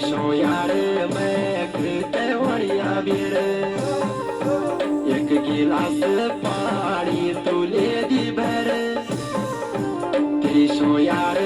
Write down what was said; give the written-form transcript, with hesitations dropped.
पीसो यार मैं कृत्य वड़िया बीर एक गिलास पानी तू ले दी भर पीसो यार